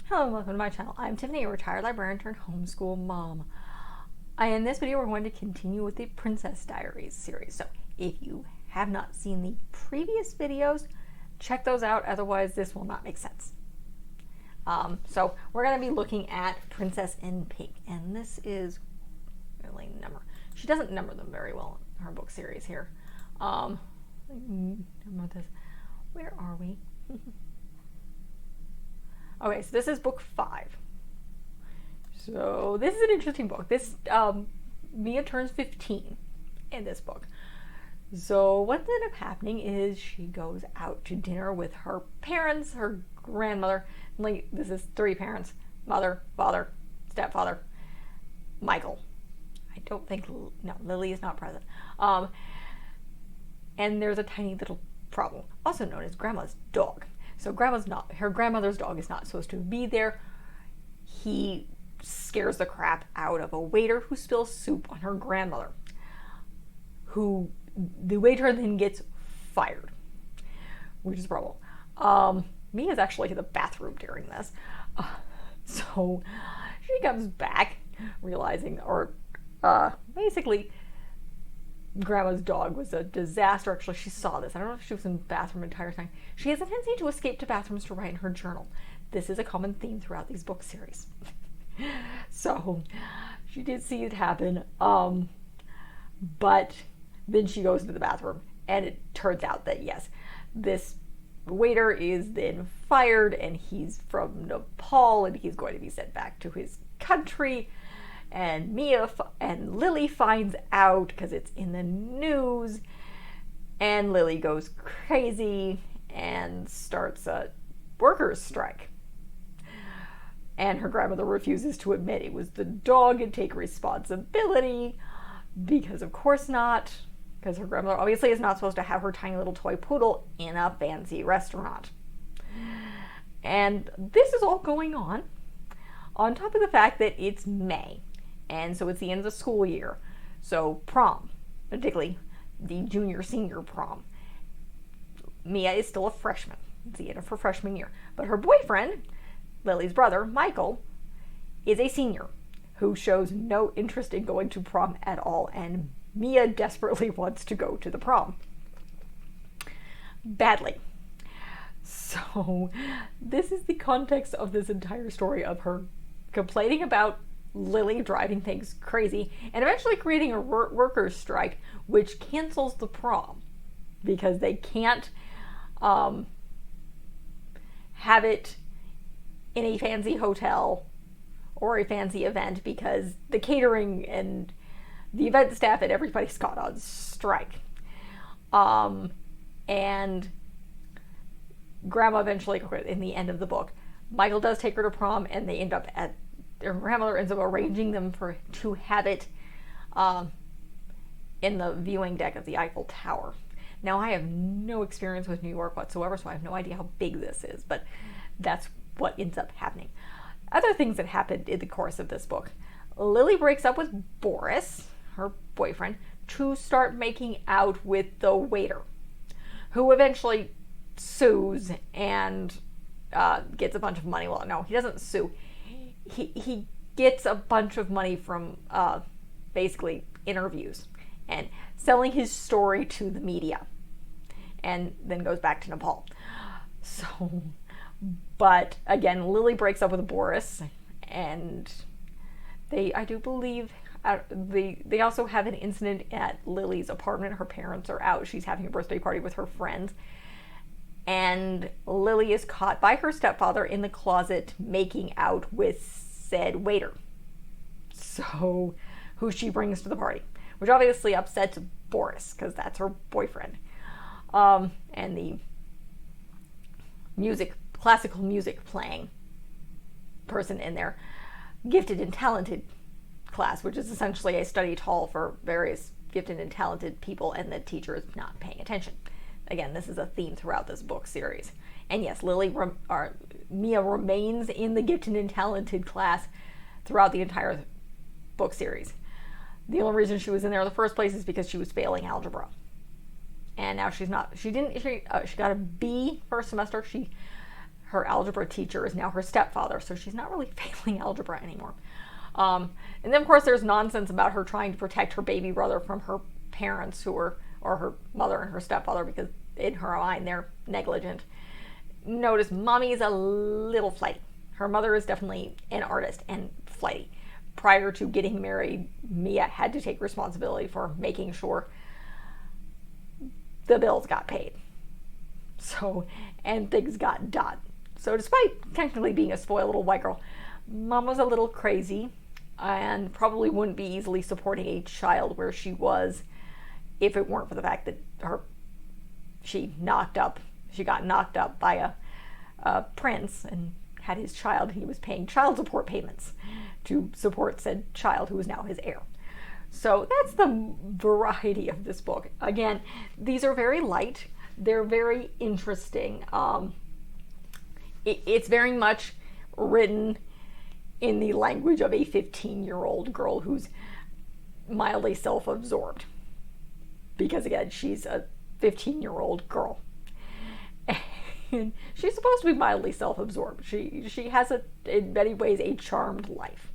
Hello and welcome to my channel. I'm Tiffany, a retired librarian turned homeschool mom. In this video, we're going to continue with the Princess Diaries series. So if you have not seen the previous videos, check those out. Otherwise, this will not make sense. So we're going to be looking at Princess and Pig. And this is really number. She doesn't number them very well in her book series here. Where are we? Okay, so this is book 5. So this is an interesting book. This Mia turns 15 in this book. So what ended up happening is she goes out to dinner with her parents, her grandmother. Like, this is 3 parents: mother, father, stepfather, Michael. I don't think Lily is not present. And there's a tiny little problem, also known as Grandma's dog. So her grandmother's dog is not supposed to be there. He scares the crap out of a waiter who spills soup on her grandmother. The waiter then gets fired, which is a problem. Mia's actually in the bathroom during this. So she comes back realizing, basically, Grandma's dog was a disaster. Actually, she saw this. I don't know if she was in the bathroom the entire time. She has a tendency to escape to bathrooms to write in her journal. This is a common theme throughout these book series. So she did see it happen. But then she goes to the bathroom, and it turns out that yes, this waiter is then fired, and he's from Nepal, and he's going to be sent back to his country. And Mia and Lily finds out because it's in the news, and Lily goes crazy and starts a workers' strike. And her grandmother refuses to admit it was the dog and take responsibility, because of course not, because her grandmother obviously is not supposed to have her tiny little toy poodle in a fancy restaurant. And this is all going on top of the fact that it's May. And so it's the end of the school year. So prom, particularly the junior-senior prom. Mia is still a freshman. It's the end of her freshman year. But her boyfriend, Lily's brother, Michael, is a senior who shows no interest in going to prom at all. And Mia desperately wants to go to the prom. Badly. So this is the context of this entire story, of her complaining about Lily driving things crazy, and eventually creating a workers' strike, which cancels the prom because they can't have it in a fancy hotel or a fancy event because the catering and the event staff and everybody's got on strike. And Grandma eventually, in the end of the book, Michael does take her to prom, and they end up at their grandmother ends up arranging them to have it in the viewing deck of the Eiffel Tower. Now, I have no experience with New York whatsoever, so I have no idea how big this is, but that's what ends up happening. Other things that happened in the course of this book. Lily breaks up with Boris, her boyfriend, to start making out with the waiter, who eventually sues and gets a bunch of money. Well, no, he doesn't sue. He gets a bunch of money from basically interviews and selling his story to the media, and then goes back to Nepal. So, but again, Lily breaks up with Boris, and I do believe, they also have an incident at Lily's apartment. Her parents are out. She's having a birthday party with her friends. And Lily is caught by her stepfather in the closet making out with said waiter. So, who she brings to the party, which obviously upsets Boris because that's her boyfriend. And the classical music playing person in their gifted and talented class, which is essentially a study hall for various gifted and talented people, and the teacher is not paying attention. Again, this is a theme throughout this book series. And yes, Mia remains in the gifted and talented class throughout the entire book series. The only reason she was in there in the first place is because she was failing algebra. And now she's not. She got a B first semester. her algebra teacher is now her stepfather, so she's not really failing algebra anymore. And then, of course, there's nonsense about her trying to protect her baby brother from her parents, or her mother and her stepfather, because in her mind they're negligent. Notice Mommy's a little flighty. Her mother is definitely an artist and flighty. Prior to getting married, Mia had to take responsibility for making sure the bills got paid. So, and things got done. So despite technically being a spoiled little white girl, Mom was a little crazy and probably wouldn't be easily supporting a child where she was if it weren't for the fact that she got knocked up by a prince and had his child. He was paying child support payments to support said child, who was now his heir. So that's the variety of this book. Again, these are very light. They're very interesting. It's very much written in the language of a 15-year-old girl who's mildly self-absorbed. Because again, she's a 15-year-old girl. And she's supposed to be mildly self-absorbed. She has, in many ways, a charmed life.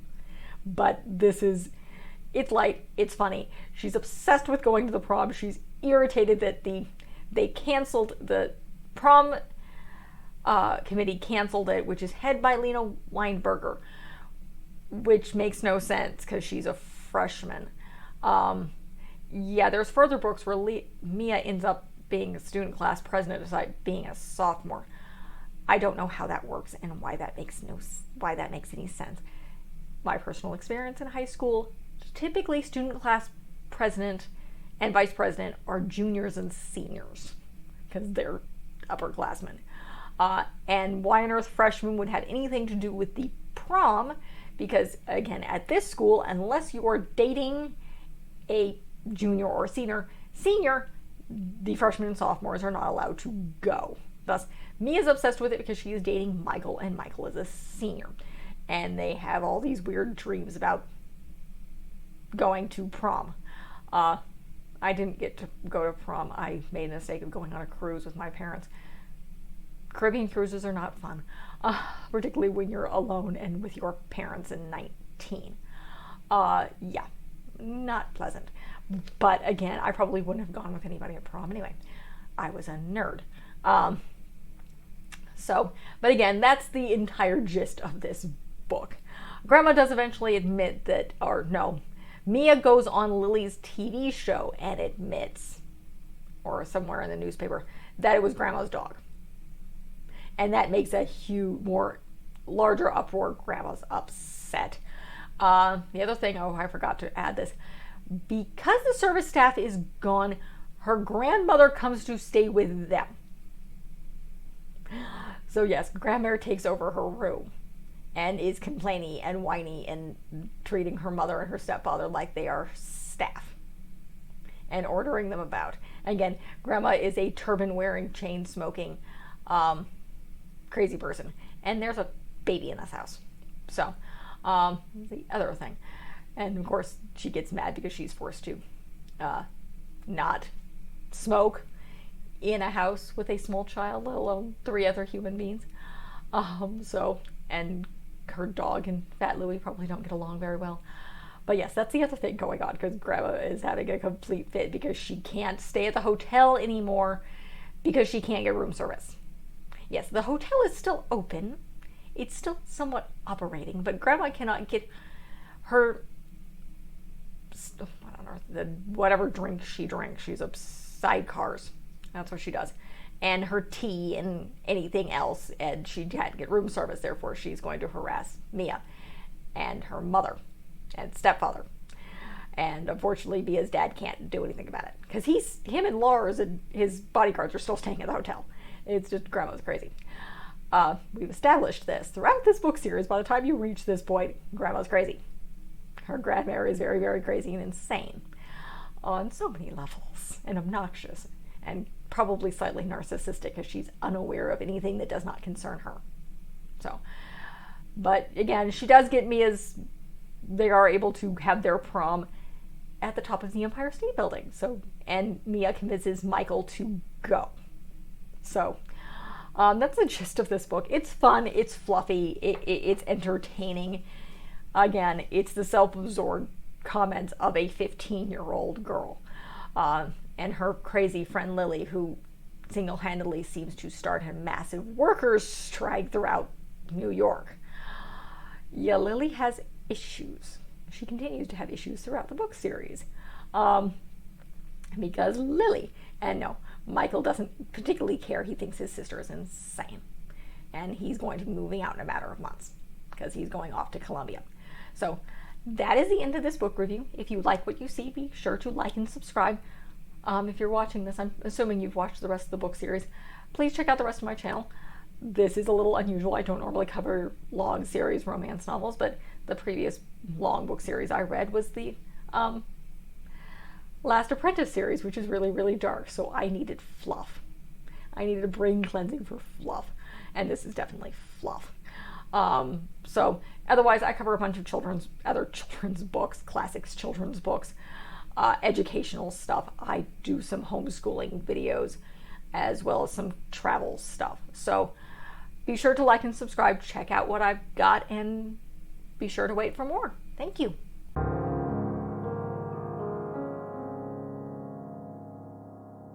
But it's light, it's funny. She's obsessed with going to the prom. She's irritated that they canceled the prom committee, canceled it, which is head by Lena Weinberger, which makes no sense because she's a freshman. There's further books where Mia ends up being a student class president despite being a sophomore. I don't know how that works and why that makes any sense. My personal experience in high school, typically student class president and vice president are juniors and seniors because they're upperclassmen. And why on earth freshmen would have anything to do with the prom? Because again, at this school, unless you are dating a junior or senior, the freshmen and sophomores are not allowed to go. Thus, Mia's obsessed with it because she is dating Michael, and Michael is a senior. And they have all these weird dreams about going to prom. I didn't get to go to prom. I made a mistake of going on a cruise with my parents. Caribbean cruises are not fun, particularly when you're alone and with your parents and 19. Not pleasant. But again, I probably wouldn't have gone with anybody at prom anyway. I was a nerd. But again, that's the entire gist of this book. Grandma does eventually admit Mia goes on Lily's TV show and admits, or somewhere in the newspaper, that it was Grandma's dog. And that makes a larger uproar. Grandma's upset. The other thing, I forgot to add this. Because the service staff is gone, her grandmother comes to stay with them. So yes, grandmother takes over her room and is complaining and whiny and treating her mother and her stepfather like they are staff and ordering them about. Again, grandma is a turban-wearing, chain-smoking, crazy person. And there's a baby in this house. So, the other thing. And of course, she gets mad because she's forced to not smoke in a house with a small child, let alone 3 other human beings. And her dog and Fat Louie probably don't get along very well. But yes, that's the other thing going on, because Grandma is having a complete fit because she can't stay at the hotel anymore because she can't get room service. Yes, the hotel is still open. It's still somewhat operating, but Grandma cannot get her, whatever drink she drinks. She's a sidecars. That's what she does. And her tea and anything else, and she can't get room service, therefore she's going to harass Mia and her mother and stepfather. And unfortunately, Mia's dad can't do anything about it, because him and Lars and his bodyguards are still staying at the hotel. It's just, Grandma's crazy. We've established this throughout this book series. By the time you reach this point, Grandma's crazy. Her grandmother is very, very crazy and insane on so many levels, and obnoxious, and probably slightly narcissistic, because she's unaware of anything that does not concern her. So, but again, she does get they are able to have their prom at the top of the Empire State Building. So, and Mia convinces Michael to go. So, That's the gist of this book. It's fun, it's fluffy, it's entertaining. Again, it's the self-absorbed comments of a 15-year-old girl and her crazy friend Lily, who single-handedly seems to start a massive workers' strike throughout New York. Yeah, Lily has issues. She continues to have issues throughout the book series. Because Lily, and no, Michael doesn't particularly care. He thinks his sister is insane. And he's going to be moving out in a matter of months because he's going off to Columbia. So that is the end of this book review. If you like what you see, be sure to like and subscribe. If you're watching this, I'm assuming you've watched the rest of the book series. Please check out the rest of my channel. This is a little unusual. I don't normally cover long series romance novels, but the previous long book series I read was the Last Apprentice series, which is really, really dark. So I needed fluff. I needed a brain cleansing for fluff. And this is definitely fluff. So otherwise, I cover a bunch of other children's books, classics children's books, educational stuff. I do some homeschooling videos as well as some travel stuff. So be sure to like and subscribe, check out what I've got, and be sure to wait for more. Thank you.